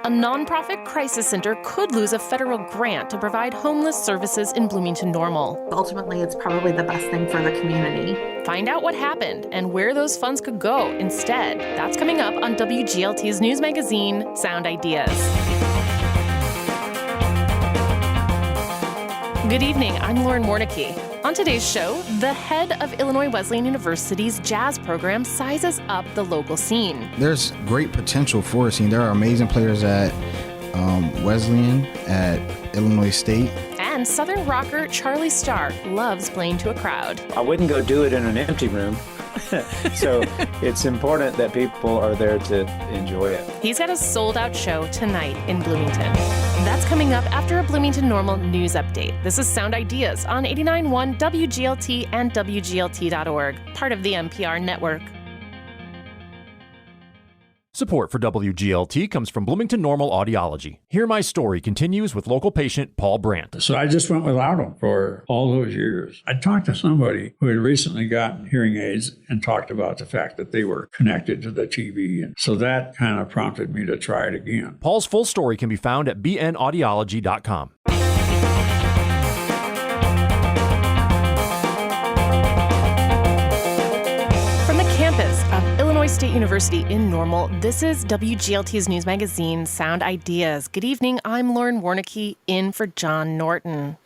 A nonprofit crisis center could lose a federal grant to provide homeless services in Bloomington-Normal. Ultimately, it's probably the best thing for the community. Find out what happened and where those funds could go instead. That's coming up on WGLT's news magazine, Sound Ideas. Good evening, I'm Lauren Warnicki. On today's show, the head of Illinois Wesleyan University's jazz program sizes up the local scene. There's great potential for a scene. There are amazing players at Wesleyan, at Illinois State. And Southern rocker Charlie Starr loves playing to a crowd. I wouldn't go do it in an empty room. So it's important that people are there to enjoy it. He's got a sold-out show tonight in Bloomington. That's coming up after a Bloomington-Normal news update. This is Sound Ideas on 89.1 WGLT and WGLT.org, part of the NPR network. Support for WGLT comes from Bloomington-Normal Audiology. Hear My Story continues with local patient Paul Brandt. So I just went without them for all those years. I talked to somebody who had recently gotten hearing aids and talked about the fact that they were connected to the TV. And so that kind of prompted me to try it again. Paul's full story can be found at bnaudiology.com. State University in Normal. This is WGLT's news magazine, Sound Ideas. Good evening. I'm Lauren Warnicki, in for John Norton.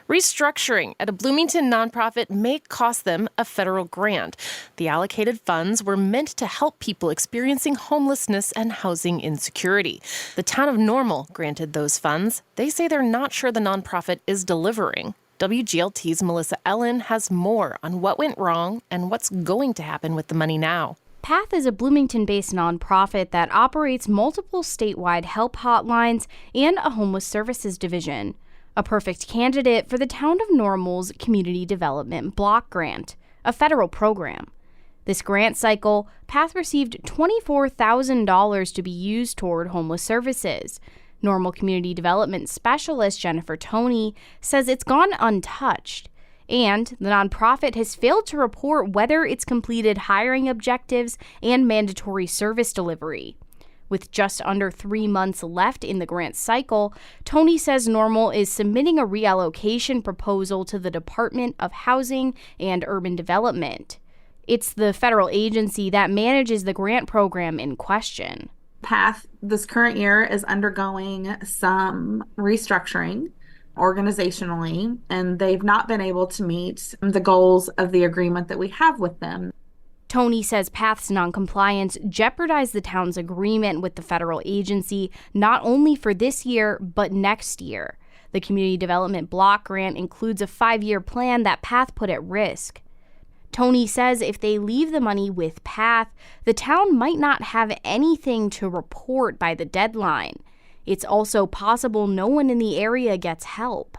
Restructuring at a Bloomington nonprofit may cost them a federal grant. The allocated funds were meant to help people experiencing homelessness and housing insecurity. The town of Normal granted those funds. They say they're not sure the nonprofit is delivering. WGLT's Melissa Ellen has more on what went wrong and what's going to happen with the money now. PATH is a Bloomington-based nonprofit that operates multiple statewide help hotlines and a homeless services division. A perfect candidate for the town of Normal's Community Development Block Grant, a federal program. This grant cycle, PATH received $24,000 to be used toward homeless services. Normal Community Development Specialist Jennifer Toney says it's gone untouched. And the nonprofit has failed to report whether it's completed hiring objectives and mandatory service delivery. With just under 3 months left in the grant cycle, Toney says Normal is submitting a reallocation proposal to the Department of Housing and Urban Development. It's the federal agency that manages the grant program in question. PATH this current year is undergoing some restructuring organizationally, and they've not been able to meet the goals of the agreement that we have with them. Toney says PATH's noncompliance jeopardized the town's agreement with the federal agency not only for this year, but next year. The Community Development Block Grant includes a 5-year plan that PATH put at risk. Toney says if they leave the money with PATH, the town might not have anything to report by the deadline. It's also possible no one in the area gets help.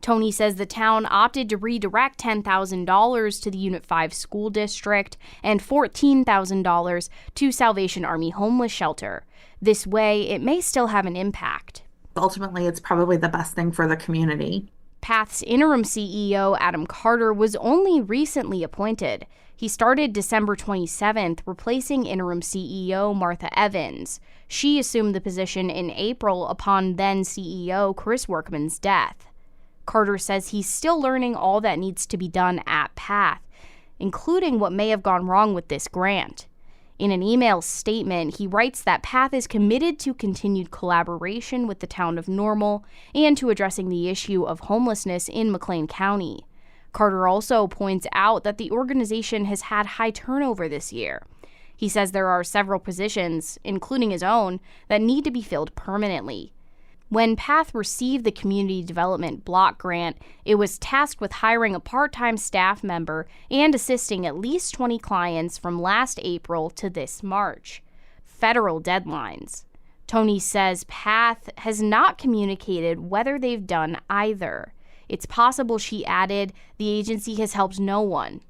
Toney says the town opted to redirect $10,000 to the Unit 5 school district and $14,000 to Salvation Army Homeless Shelter. This way, it may still have an impact. Ultimately, it's probably the best thing for the community. PATH's interim CEO, Adam Carter, was only recently appointed. He started December 27th, replacing interim CEO Martha Evans. She assumed the position in April upon then CEO Chris Workman's death. Carter says he's still learning all that needs to be done at PATH, including what may have gone wrong with this grant. In an email statement, he writes that PATH is committed to continued collaboration with the town of Normal and to addressing the issue of homelessness in McLean County. Carter also points out that the organization has had high turnover this year. He says there are several positions, including his own, that need to be filled permanently. When PATH received the Community Development Block Grant, it was tasked with hiring a part-time staff member and assisting at least 20 clients from last April to this March. Federal deadlines. Toney says PATH has not communicated whether they've done either. It's possible, she added, the agency has helped no one.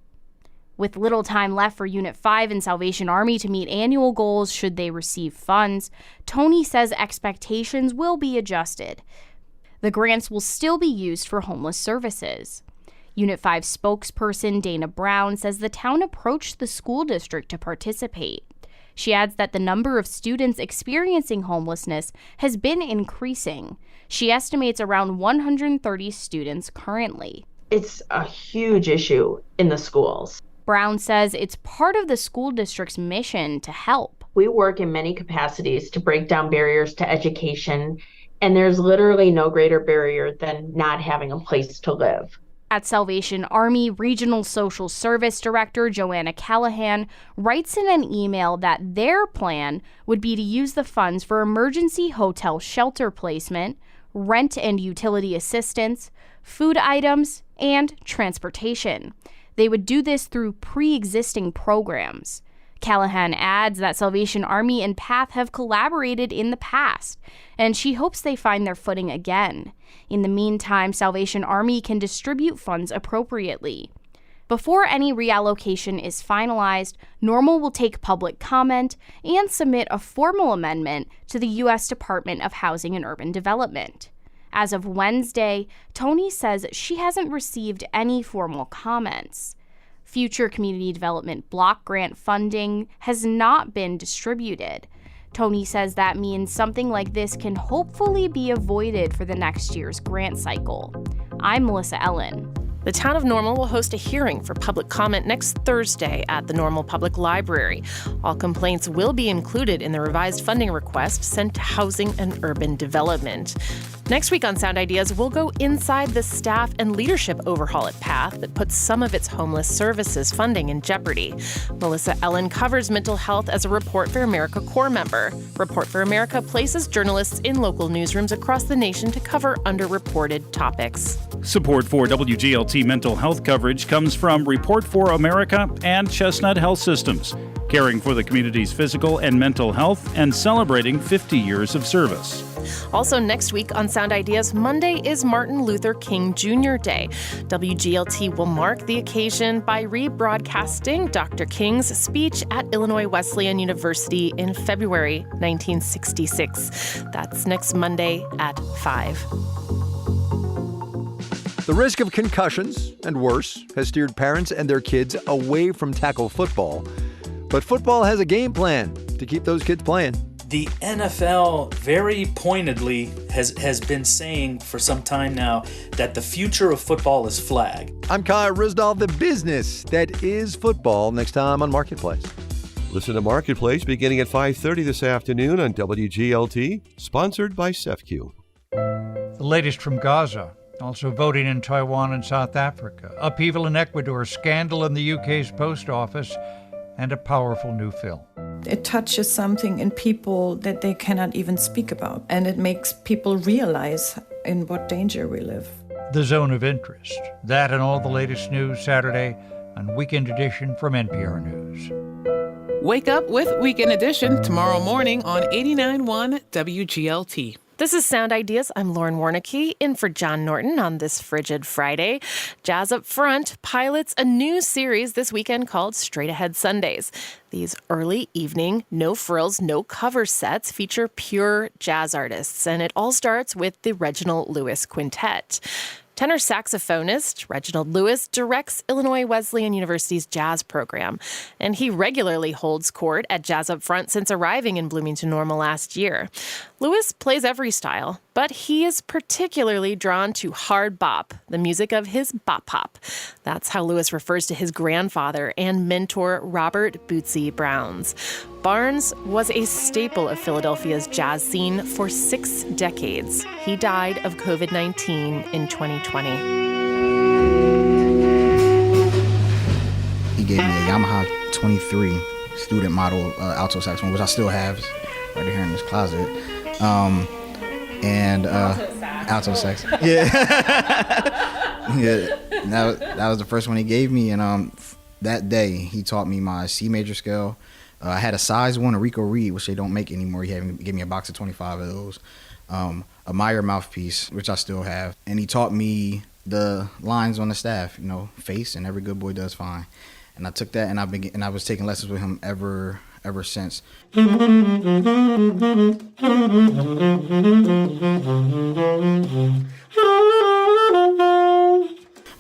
With little time left for Unit 5 and Salvation Army to meet annual goals should they receive funds, Toney says expectations will be adjusted. The grants will still be used for homeless services. Unit 5 spokesperson Dana Brown says the town approached the school district to participate. She adds that the number of students experiencing homelessness has been increasing. She estimates around 130 students currently. It's a huge issue in the schools. Brown says it's part of the school district's mission to help. We work in many capacities to break down barriers to education, and there's literally no greater barrier than not having a place to live. At Salvation Army, Regional Social Service Director Joanna Callahan writes in an email that their plan would be to use the funds for emergency hotel shelter placement, rent and utility assistance, food items, and transportation. They would do this through pre-existing programs. Callahan adds that Salvation Army and PATH have collaborated in the past, and she hopes they find their footing again. In the meantime, Salvation Army can distribute funds appropriately. Before any reallocation is finalized, Normal will take public comment and submit a formal amendment to the U.S. Department of Housing and Urban Development. As of Wednesday, Tony says she hasn't received any formal comments. Future community development block grant funding has not been distributed. Tony says that means something like this can hopefully be avoided for the next year's grant cycle. I'm Melissa Ellen. The town of Normal will host a hearing for public comment next Thursday at the Normal Public Library. All complaints will be included in the revised funding request sent to Housing and Urban Development. Next week on Sound Ideas, we'll go inside the staff and leadership overhaul at PATH that puts some of its homeless services funding in jeopardy. Melissa Ellen covers mental health as a Report for America Corps member. Report for America places journalists in local newsrooms across the nation to cover underreported topics. Support for WGLT mental health coverage comes from Report for America and Chestnut Health Systems, caring for the community's physical and mental health and celebrating 50 years of service. Also next week on Sound Ideas, Monday is Martin Luther King Jr. Day. WGLT will mark the occasion by rebroadcasting Dr. King's speech at Illinois Wesleyan University in February 1966. That's next Monday at 5. The risk of concussions, and worse, has steered parents and their kids away from tackle football. But football has a game plan to keep those kids playing. The NFL very pointedly has been saying for some time now that the future of football is flag. I'm Kyle Risdall, the business that is football, next time on Marketplace. Listen to Marketplace beginning at 5:30 this afternoon on WGLT, sponsored by CEFCU. The latest from Gaza. Also voting in Taiwan and South Africa. Upheaval in Ecuador, scandal in the UK's post office, and a powerful new film. It touches something in people that they cannot even speak about, and it makes people realize in what danger we live. The Zone of Interest. That and all the latest news Saturday on Weekend Edition from NPR News. Wake up with Weekend Edition tomorrow morning on 89.1 WGLT. This is Sound Ideas. I'm Lauren Warnicki, in for John Norton on this frigid Friday. Jazz Up Front pilots a new series this weekend called Straight Ahead Sundays. These early evening, no frills, no cover sets feature pure jazz artists, and it all starts with the Reginald Lewis Quintet. Tenor saxophonist Reginald Lewis directs Illinois Wesleyan University's jazz program, and he regularly holds court at Jazz Up Front since arriving in Bloomington-Normal last year. Lewis plays every style, but he is particularly drawn to hard bop, the music of his bop pop. That's how Lewis refers to his grandfather and mentor, Robert Bootsy Browns. Barnes was a staple of Philadelphia's jazz scene for 6 decades. He died of COVID-19 in 2020. He gave me a Yamaha 23 student model alto saxophone, which I still have right here in this closet. Alto sax. Yeah. Yeah. That was the first one he gave me, and that day he taught me my C major scale. I had a size 1 Rico Reed, which they don't make anymore. He gave me a box of 25 of those. A Meyer mouthpiece, which I still have, and he taught me the lines on the staff. Face and every good boy does fine. And I took that, and I was taking lessons with him ever since. My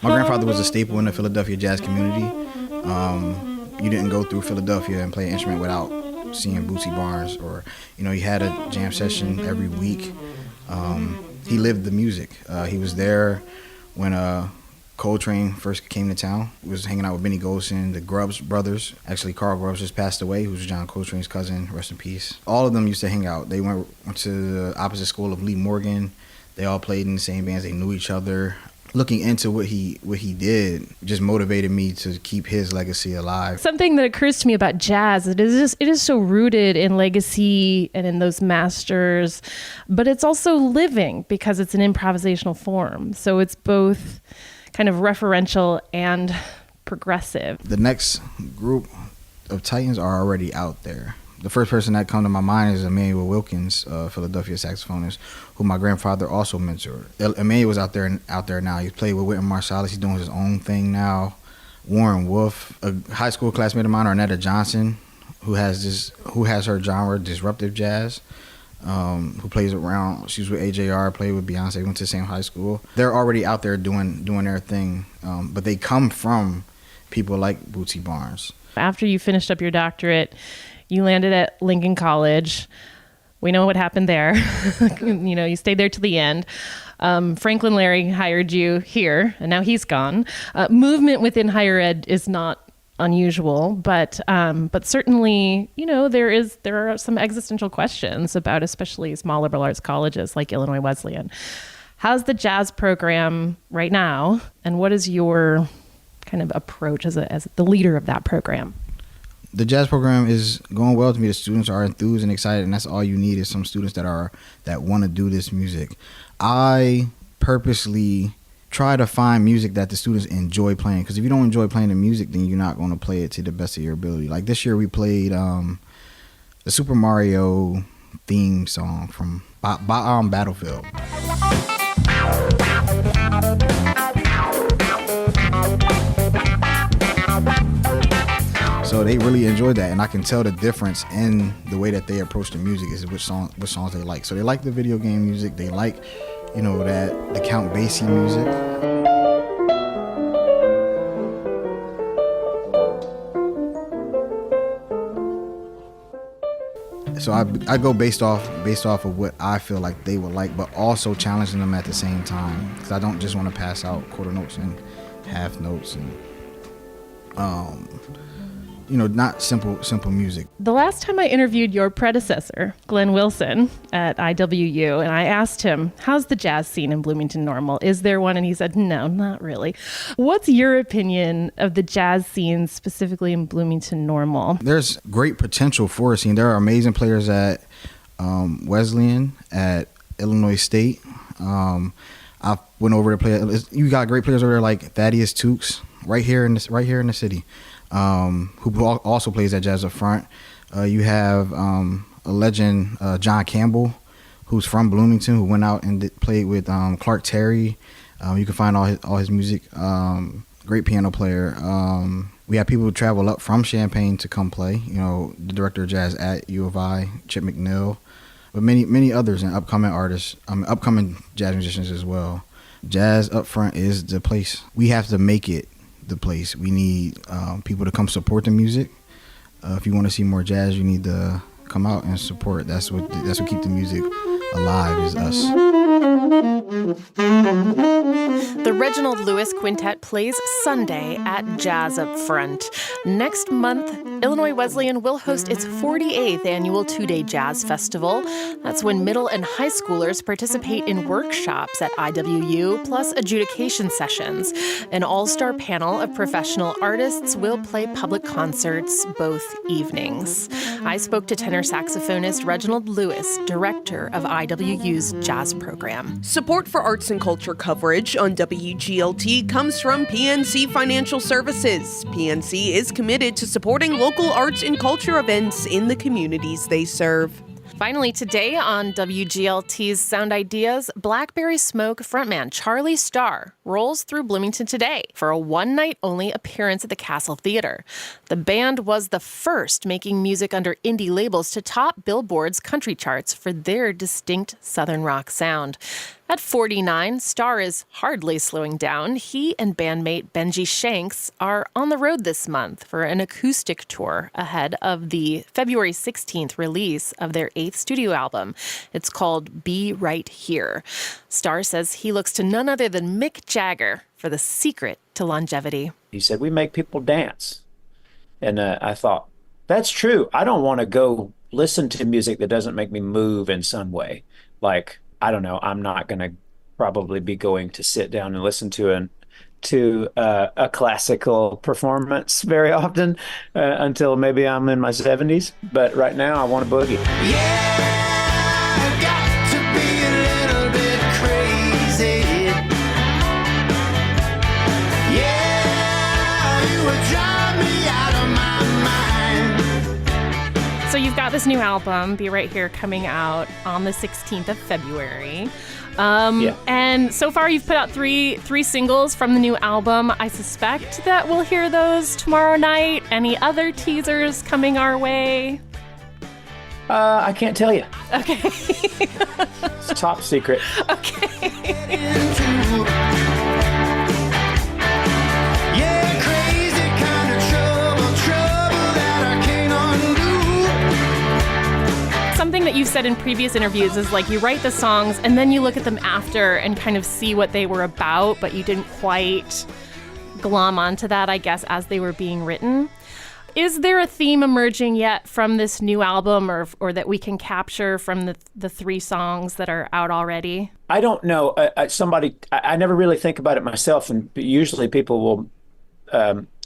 grandfather was a staple in the Philadelphia jazz community. You didn't go through Philadelphia and play an instrument without seeing Bootsy Barnes, or he had a jam session every week. He lived the music. He was there when Coltrane first came to town. He was hanging out with Benny Golson, the Grubbs brothers. Actually, Carl Grubbs just passed away, who was John Coltrane's cousin. Rest in peace. All of them used to hang out. They went to the opposite school of Lee Morgan. They all played in the same bands. They knew each other. Looking into what he did just motivated me to keep his legacy alive. Something that occurs to me about jazz, it is so rooted in legacy and in those masters, but it's also living because it's an improvisational form. So it's both kind of referential and progressive. The next group of Titans are already out there. The first person that comes to my mind is Emmanuel Wilkins, Philadelphia saxophonist, who my grandfather also mentored. Emmanuel was out there now. He played with Wynton Marsalis. He's doing his own thing now. Warren Wolf, a high school classmate of mine, Arnetta Johnson, who has her genre, disruptive jazz, who plays around. She's with AJR, played with Beyonce, went to the same high school. They're already out there doing their thing, but they come from people like Bootsy Barnes. After you finished up your doctorate, you landed at Lincoln College. We know what happened there. You stayed there to the end. Franklin Larry hired you here, and now he's gone. Movement within higher ed is not unusual, but certainly, there are some existential questions about especially small liberal arts colleges like Illinois Wesleyan. How's the jazz program right now, and what is your kind of approach as the leader of that program? The jazz program is going well to me. The students are enthused and excited, and that's all you need is some students that want to do this music. I purposely try to find music that the students enjoy playing, because if you don't enjoy playing the music, then you're not going to play it to the best of your ability. Like this year we played the Super Mario theme song from Battlefield. So they really enjoyed that, and I can tell the difference in the way that they approach the music is which songs they like. So they like the video game music, they like, the Count Basie music. So I go based off of what I feel like they would like, but also challenging them at the same time, because I don't just want to pass out quarter notes and half notes and not simple music. The last time I interviewed your predecessor, Glenn Wilson, at IWU, and I asked him, how's the jazz scene in Bloomington-Normal? Is there one? And he said, no, not really. What's your opinion of the jazz scene specifically in Bloomington-Normal? There's great potential for a scene. There are amazing players at Wesleyan, at Illinois State. I went over to play. You got great players over there like Thaddeus Tukes, right here in the city. Who also plays at jazz up front. You have a legend, John Campbell, who's from Bloomington, who went out and played with Clark Terry. You can find all his music. Great piano player. We have people who travel up from Champaign to come play. The director of jazz at U of I, Chip McNeil, but many others and upcoming artists, upcoming jazz musicians as well. Jazz up front is the place. We have to make it the place. We need people to come support the music. If you want to see more jazz, you need to come out and support. That's what keep the music alive, is us. The Reginald Lewis Quintet plays Sunday at Jazz Up Front. Next month, Illinois Wesleyan will host its 48th annual two-day jazz festival. That's when middle and high schoolers participate in workshops at IWU, plus adjudication sessions. An all-star panel of professional artists will play public concerts both evenings. I spoke to tenor saxophonist Reginald Lewis, director of IWU's jazz program. Support for arts and culture coverage on WGLT comes from PNC Financial Services. PNC is committed to supporting local arts and culture events in the communities they serve. Finally today on WGLT's Sound Ideas, Blackberry Smoke frontman Charlie Starr rolls through Bloomington today for a one-night-only appearance at the Castle Theater. The band was the first making music under indie labels to top Billboard's country charts for their distinct Southern rock sound. At 49, Starr is hardly slowing down. He and bandmate Benji Shanks are on the road this month for an acoustic tour ahead of the February 16th release of their 8th studio album. It's called Be Right Here. Starr says he looks to none other than Mick Jagger for the secret to longevity. He said, we make people dance. And I thought, that's true. I don't want to go listen to music that doesn't make me move in some way. Like, I don't know, I'm not going to probably be going to sit down and listen to a classical performance very often until maybe I'm in my 70s. But right now I want to boogie. So you've got this new album, Be Right Here, coming out on the 16th of February. And so far you've put out three singles from the new album. I suspect that we'll hear those tomorrow night. Any other teasers coming our way? I can't tell you. Okay. It's top secret. Okay. Something that you've said in previous interviews is like you write the songs and then you look at them after and kind of see what they were about, but you didn't quite glom onto that, I guess, as they were being written. Is there a theme emerging yet from this new album or that we can capture from the 3 songs that are out already? I don't know. I never really think about it myself, and usually people will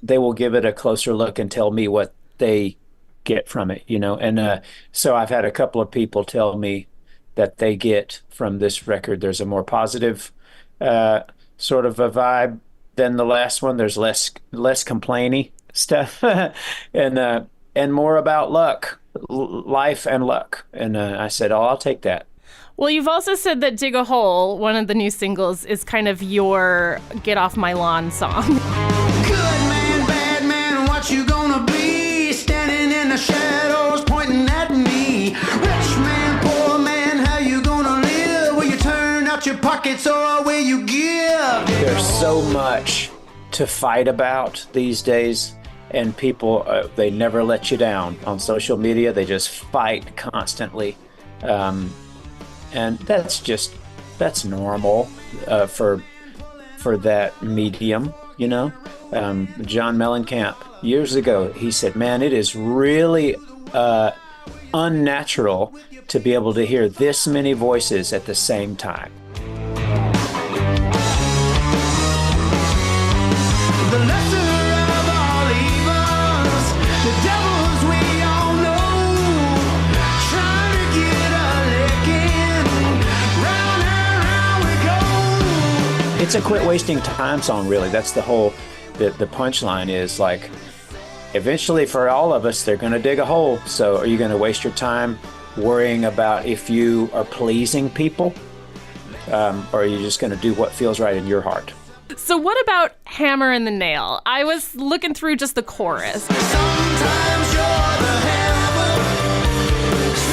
they will give it a closer look and tell me what they get from it, and so I've had a couple of people tell me that they get from this record there's a more positive sort of a vibe than the last one. There's less complainy stuff and more about luck, life and luck, and I said, I'll take that. Well, you've also said that Dig a Hole, one of the new singles, is kind of your get off my lawn song. Good man, bad man, what you gonna be? Standing in the shadows pointing at me. Rich man, poor man, how you gonna live? Will you turn out your pockets or will you give? There's so much to fight about these days, and people, they never let you down on social media. They just fight constantly. And that's normal for that medium, John Mellencamp, years ago, he said, man, it is really unnatural to be able to hear this many voices at the same time. The lesser of all evils, the devils we all know, trying to get a licking, round and round we go. It's a quit wasting time song, really. That's the whole, the punchline is like, eventually for all of us, they're going to dig a hole. So are you going to waste your time worrying about if you are pleasing people? Or are you just going to do what feels right in your heart? So what about Hammer and the Nail? I was looking through just the chorus. Sometimes you're the hammer,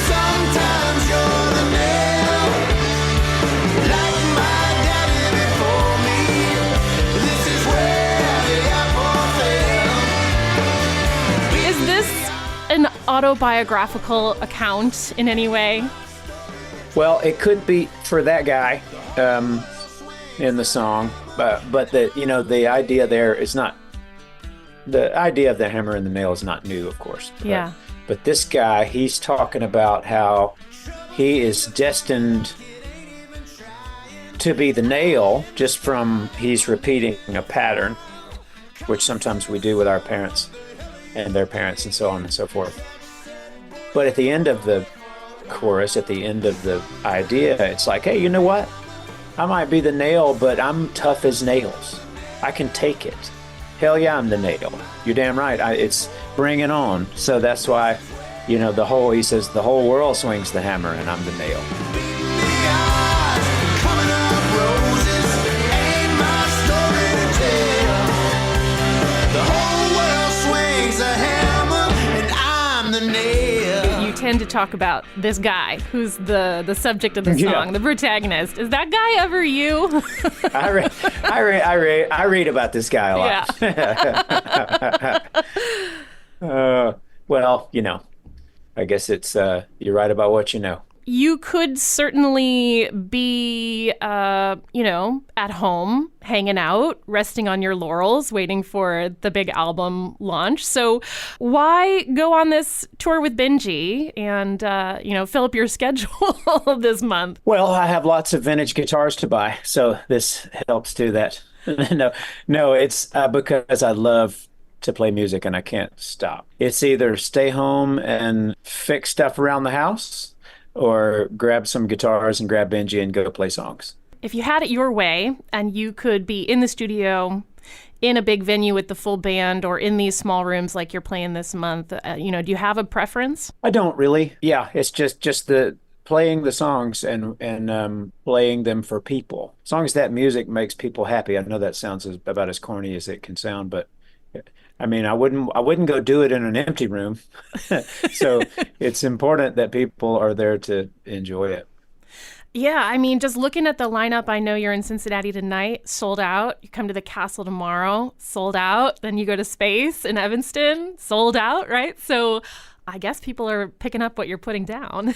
sometimes you're the nail. Like my daddy before me, this is where the apple fell. Is this an autobiographical account in any way? Well, it could be for that guy in the song, but the idea there is not, the idea of the hammer and the nail is not new, of course. Yeah. But this guy, he's talking about how he is destined to be the nail just from he's repeating a pattern, which sometimes we do with our parents and their parents and so on and so forth. But at the end of the chorus, at the end of the idea, it's like, hey, you know what? I might be the nail, but I'm tough as nails. I can take it. Hell yeah, I'm the nail. You're damn right. It's bring it on. So that's why, he says the whole world swings the hammer and I'm the nail. tend to talk about this guy who's the subject of the song, the protagonist. Is that guy ever you? I read about this guy a lot. Yeah. Well, I guess it's you're right about what you know. You could certainly be, at home, hanging out, resting on your laurels, waiting for the big album launch. So why go on this tour with Benji and, fill up your schedule this month? Well, I have lots of vintage guitars to buy, so this helps do that. No, it's because I love to play music and I can't stop. It's either stay home and fix stuff around the house, or grab some guitars and grab Benji and go play songs. If you had it your way and you could be in the studio, in a big venue with the full band, or in these small rooms like you're playing this month, do you have a preference? I don't really. Yeah, it's just the playing the songs and playing them for people. As long as that music makes people happy. I know that sounds about as corny as it can sound, but I mean, I wouldn't go do it in an empty room. So it's important that people are there to enjoy it. Yeah, I mean, just looking at the lineup, I know you're in Cincinnati tonight, sold out. You come to the Castle tomorrow, sold out. Then you go to Space in Evanston, sold out, right? So I guess people are picking up what you're putting down.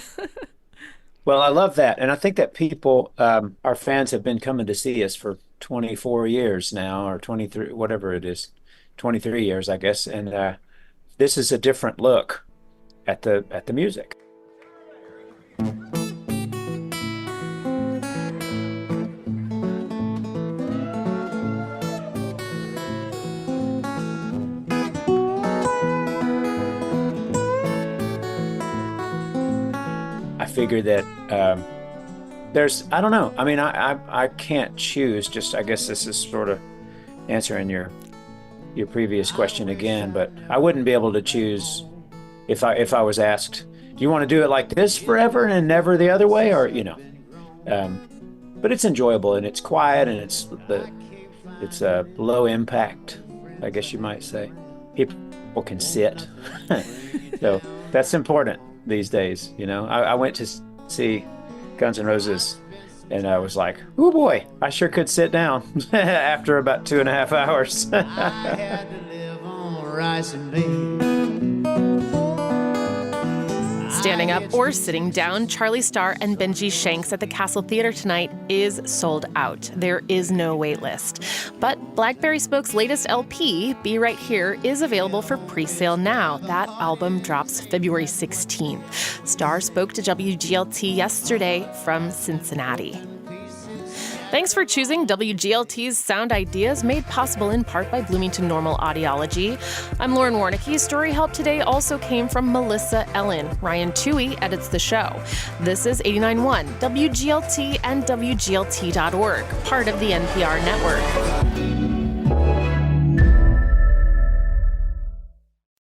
Well, I love that. And I think that people, our fans have been coming to see us for 24 years now, or 23, whatever it is. 23 years, I guess, and this is a different look at the music. I figure that I don't know. I mean, I can't choose. Just I guess this is sort of answering your previous question again, but I wouldn't be able to choose if I was asked, do you want to do it like this forever and never the other way, or but it's enjoyable and it's quiet and it's low impact, I guess you might say. People can sit. So that's important these days. I went to see Guns N' Roses and I was like, oh boy, I sure could sit down after about 2.5 hours. I had to live on rice and beans. Standing up or sitting down, Charlie Starr and Benji Shanks at the Castle Theater tonight is sold out. There is no wait list. But Blackberry Spoke's latest LP, Be Right Here, is available for pre-sale now. That album drops February 16th. Starr spoke to WGLT yesterday from Cincinnati. Thanks for choosing WGLT's Sound Ideas, made possible in part by Bloomington-Normal Audiology. I'm Lauren Warnicki. Story help today also came from Melissa Ellen. Ryan Toohey edits the show. This is 89.1 WGLT and WGLT.org, part of the NPR network.